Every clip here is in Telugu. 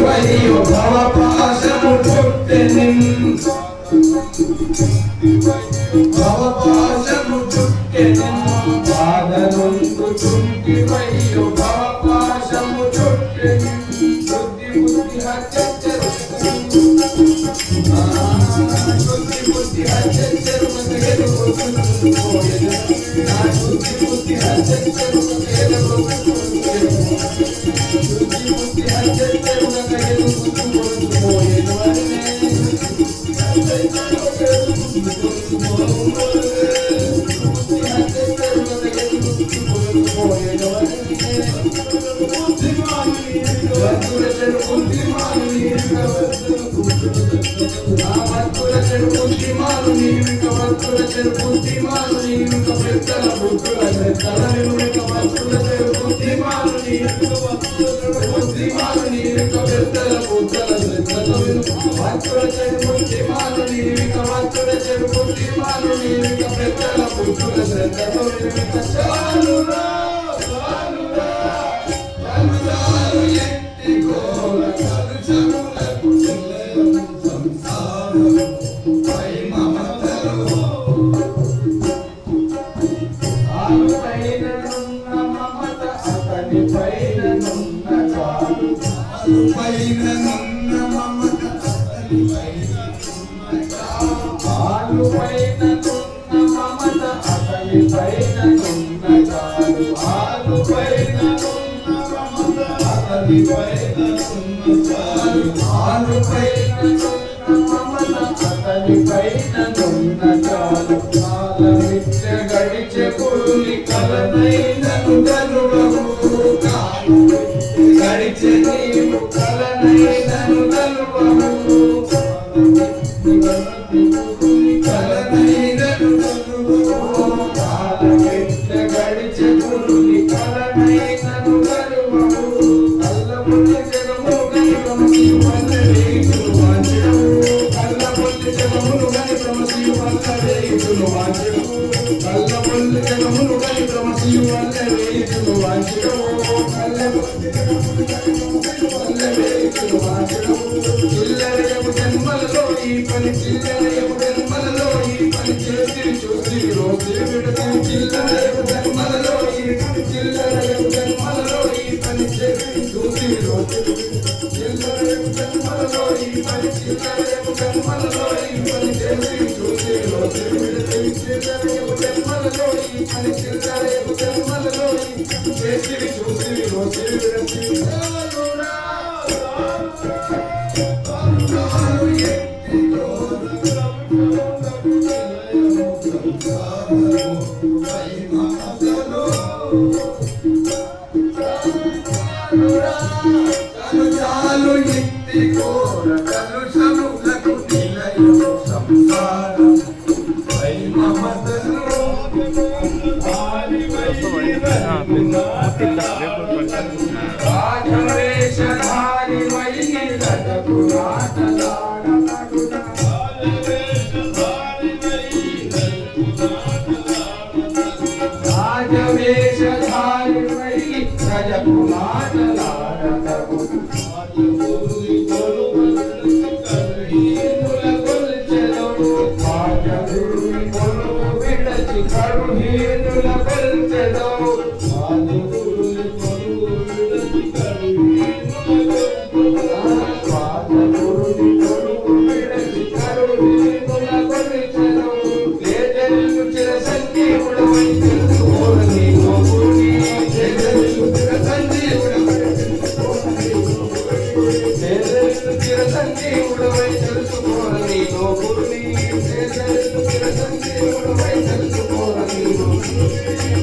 వయ్యో భవపాశము చుట్టెను భవపాశము చుట్టెను బాధనొందుచుంటి వయ్యో భవపాశము చుట్టెను బుద్ధి బుద్ధి హత్యెచ్చరు బుద్ధి బుద్ధి హత్యెచ్చరు మగెలు పోయెను నా బుద్ధి బుద్ధి హత్యెచ్చరు మగెలు బుద్ధి హత్యెచ్చరు మగెలు పోయెను గడిచే పులి కలనైనను గడిచే నీవు కలనైనను కలనైనను గడిచే పులి కలనైనను కల్లముల్లి జగము గని ప్రమసి వల్లవేయులు వాంచెను కల్లముల్లి జగములు గని ప్రమసి వల్లవేయులు వాంచెను కల్లముల్లి జగములు గని ప్రమసి వల్లవేయులు వాంచెను కల్లముల్లి జగములు గని ప్రమసి వల్లవేయులు వాంచెను చిల్లరయము జన్మలలో ఈ పని చిల్లరయము జన్మలలో ఈ పని చేసి చూసి రోజు విడతి చిల్లరయము జన్మలలో ఈ పని చిల్లరయము జన్మలలో ఈ పని చేసి చూసి రోజు చిల్లరయము జన్మలలో ఈ పని చిల్లరయము జన్మలలో ఈ పని చేసి చూసి రోజు విడతి చిల్లరయము జన్మలలో ఈ పని చిల్లరయము జన్మలలో ఈ పని చేసి చూసి రోజు విడతి చాలు ఎత్తి కోర కలుషములకు నిలయం సంసారం పై మమతలు రాజవేషధారి వై రజకు రాజవేషధారి వై రజకు మాటలాడతగు కరుహీనుల కొల్చెదో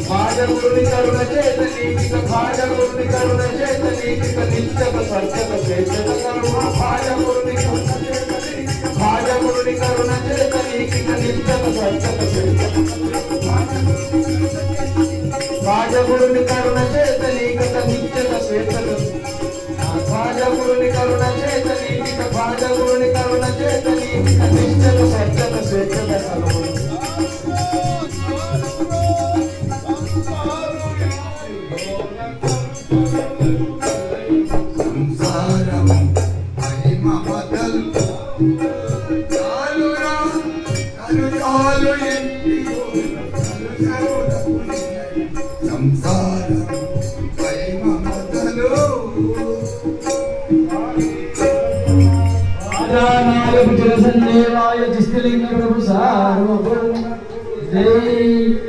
భాజగురుని కరుణ చేత నీకిక భాజగురుని కరుణ చేత నీకిక నిత్యక సత్యక చేత కరుణ భాజగురుని కరుణ చేత భాజగురుని కరుణ చేత నీకిక నిత్యక సత్యక చేత భాజగురుని కరుణ చేత నీకిక నిత్యక శ్వేతక భాజగురుని కరుణ చేత నీకిక భాజగురుని కరుణ చేత నీకిక నిత్యక సత్యక శ్వేతక కరుణ సంసారం जलसंदेवाय जिष्टलिंग प्रभु सार्वभौम जय।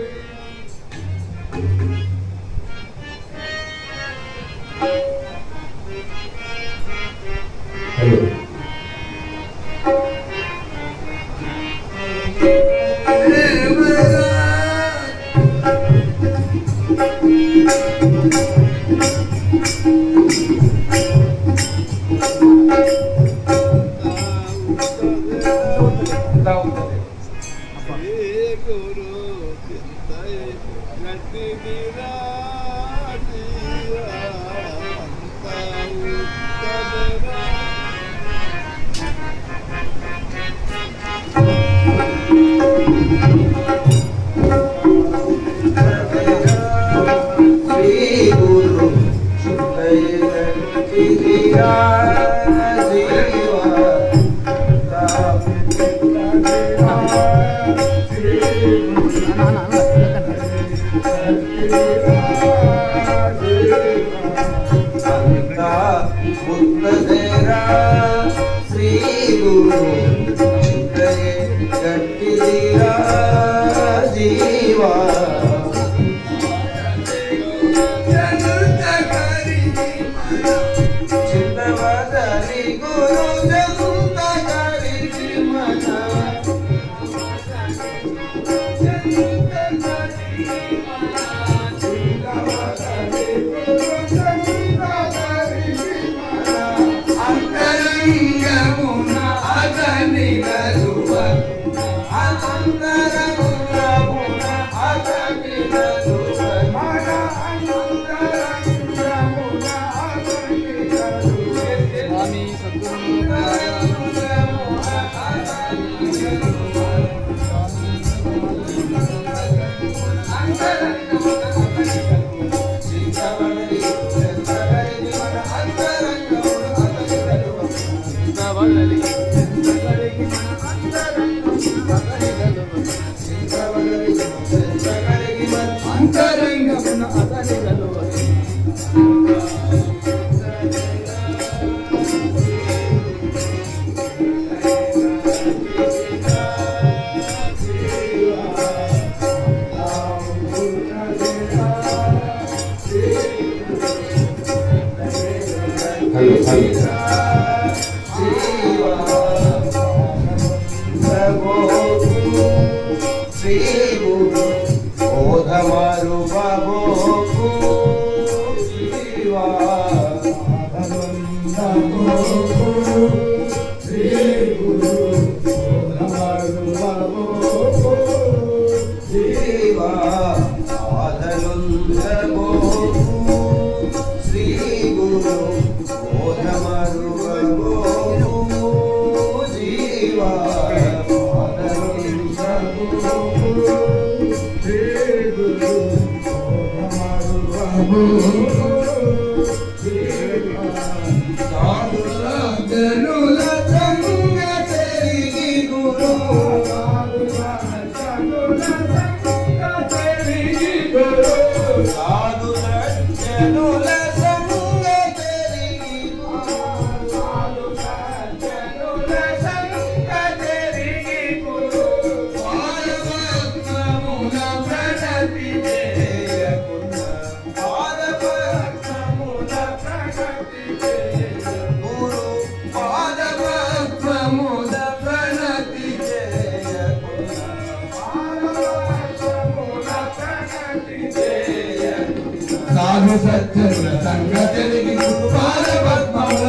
సాధు సజ్జనుల సంగతికి గురుపాద పద్మముల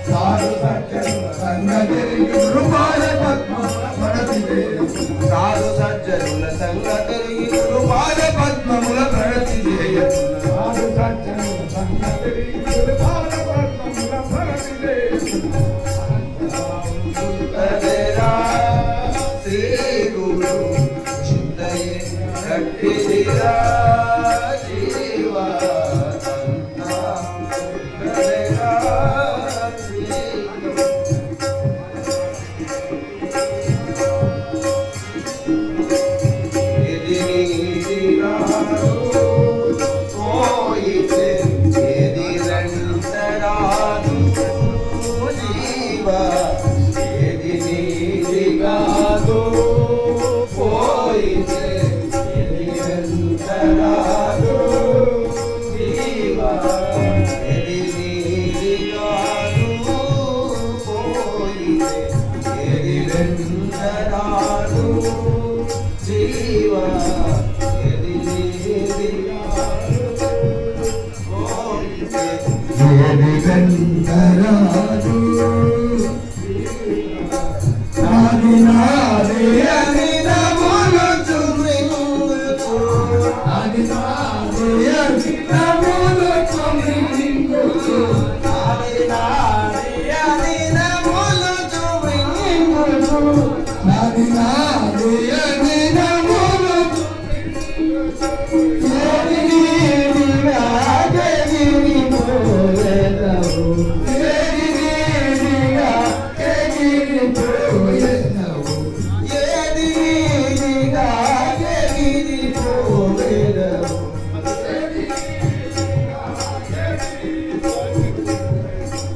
సాధు సజ్జనుల సంగతికి గురుపాద పద్మముల ప్రణతి సాధు సజ్జనుల సంగతికి గురుపాద పద్మముల ప్రణతి సాధు సజ్జనుల సంగతికి గురుపాద పద్మముల ప్రణతి శ్రీ గురు చిత్తయే గట్టిదిరా జీవా వెంటరాదు నాది నాదే అని నమోలు చుమింగుచు నాది నాదే అని నమోలు చుమింగుచు నాది నాదే అని నమోలు చుమింగుచు నాది నాదే అని నమోలు చుమింగుచు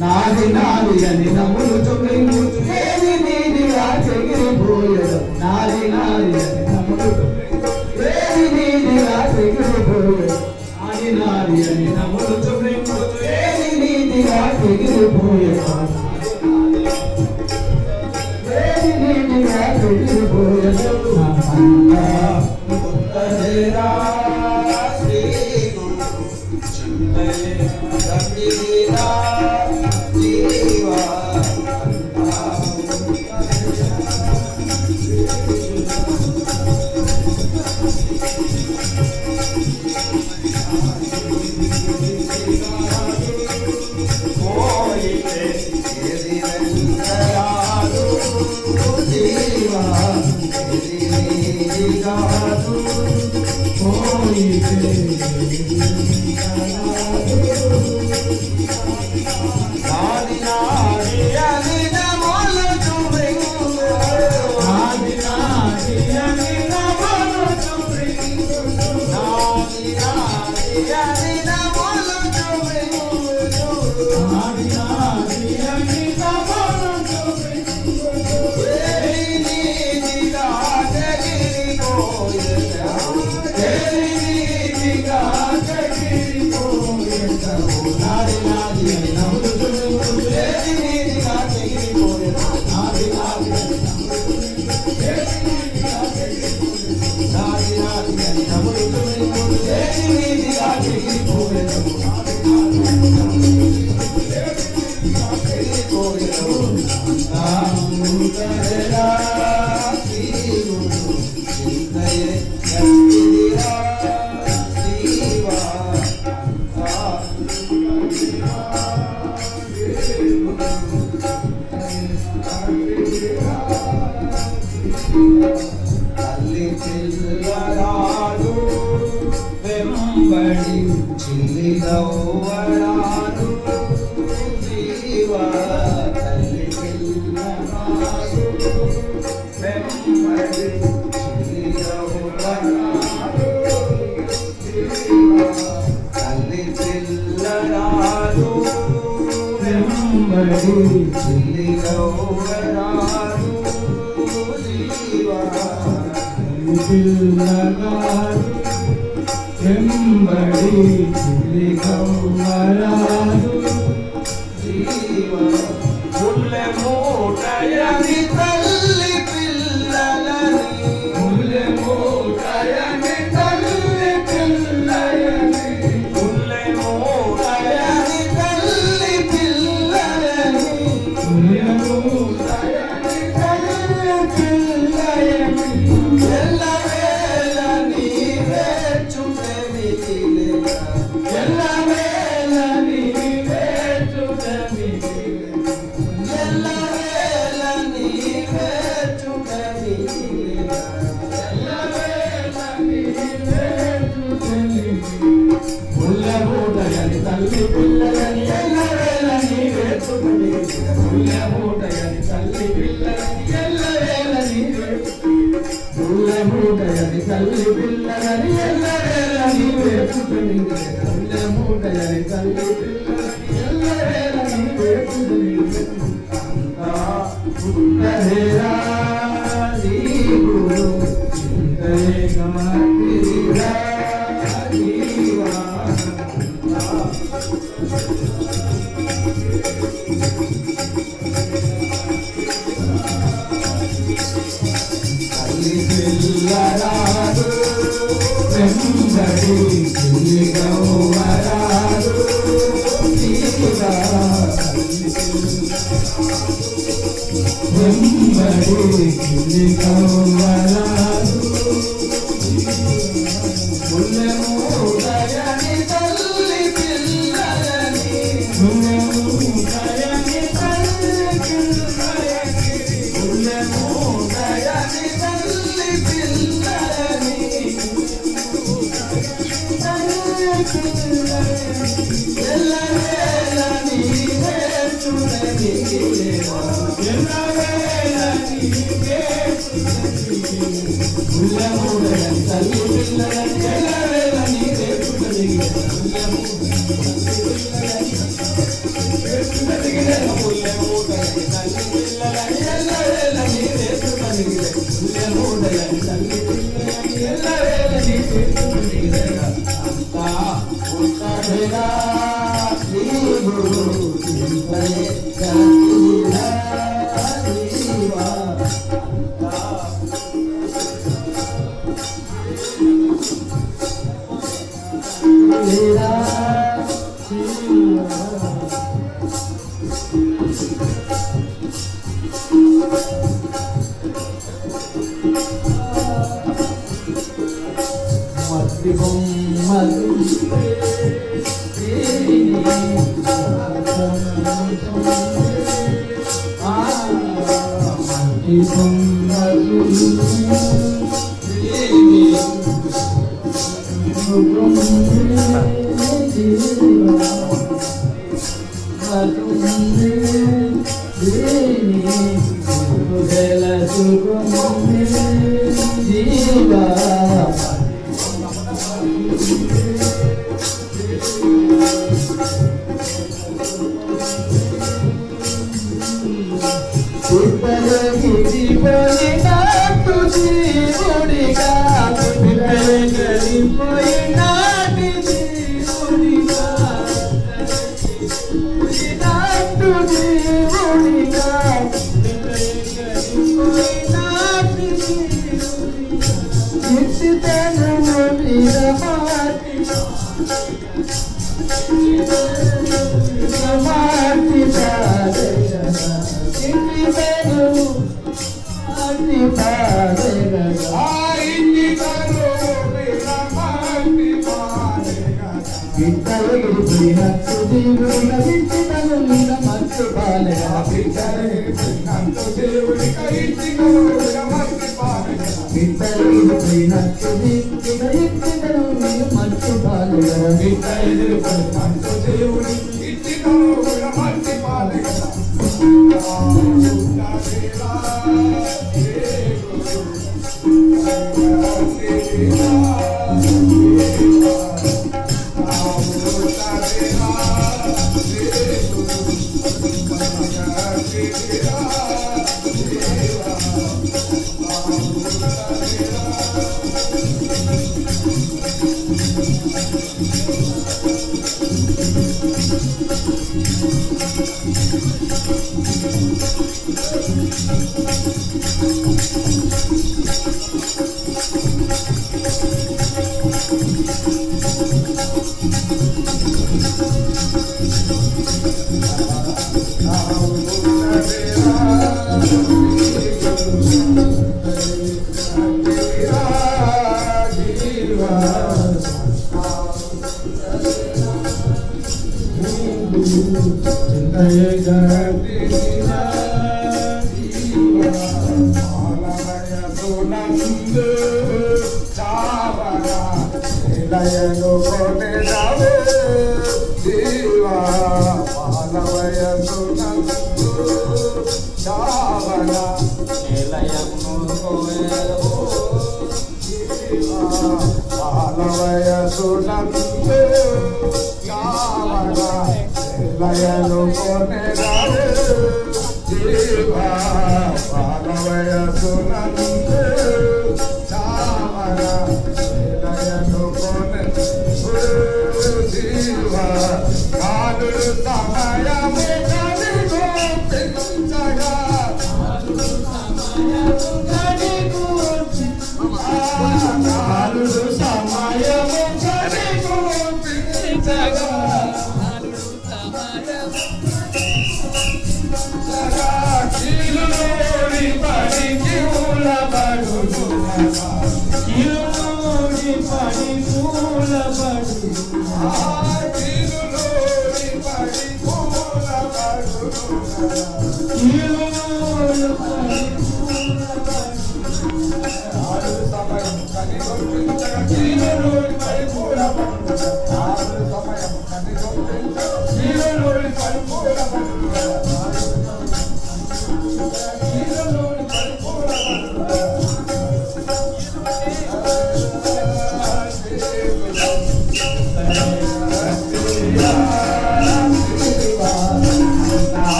నాది నాది అని నమ్ములు చుమింగుచు ఏది నీదిగా చెగిరిపోయేదవు నాది నాది అని నమ్ములు ఏది నీదిగా చెగిరిపోయేదవు నాది నాది అని నమ్ములు చుమింగుచు ఏది నీదిగా చెగిరిపోయేదవు ఏది నీదిగా చెగిరిపోయేదవు ఉత్తరేరా శ్రీ గురు చింతయే రవిరా తల్లి చిల్లరాడు వెంబడి చిల్లిదవ్వడాడు జీవా తల్లి చిల్లరాడు వెంబడి చిల్లిదవ్వడాడు తల్లి చిల్లరాడు వెంబడి చిల్లిదవ్వడాడు పిల్లగాడు వెంబడి చిలికవ్వరాదు జీవా ముల్లె మూటయని తల్లి పిల్లలని ముల్లె మూటయని తల్లి పిల్లలని ముల్లె మూటయని తల్లి పిల్లలని ముల్లె మూటయని తల్లి పిల్లలని తల్లి పిల్లని ఎల్లవేళని వేసుకుని మూటయని తల్లి పిల్లని ఎల్లవేళని మూటయని తల్లి పిల్లని ఎల్లవేళని వేసుకుని మూటయని తల్లి పిల్లని ఎల్లవేళని వేసుకుని అంతా పుట్టరేరా గురు చింతయే గమతిరా జీవా పిల్లరాడు వెంబడి చిలిగవ్వరాడు వెంబడి కవ్వరాదు ముల్లెము దయని తల్లి పిల్లలని ముల్లెము దయని తల్లి పిల్లలని ముల్లెము దయని తల్లి పిల్లలని ఎల్లవేళ నీవే చుడని ఎల్లవేళ నీవే ముల్లెము దయని తల్లి పిల్లలని ఎల్లవేళ నీవే చుడని ముల్లెము దయని తల్లి పిల్లలని ఎల్లవేళ నీవే చుడని ముల్లెము దయని తల్లి పిల్లలని ఎల్లవేళ నీవే చుడని అంతా ఉత్తరేగా శ్రీ గురు చింతనే జగతిలా జీవా లీలా మట్టి బొమ్మలు మట్టి బొమ్మలు జీవా పోయినాటు జీవుడిగా పోయినాటి జీవుడిగా పోయినాటు జీవుడిగా పోయినాటి జీవుడిగా విరమాటి విరమాటి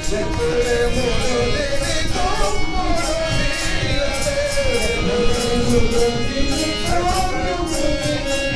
Thank you.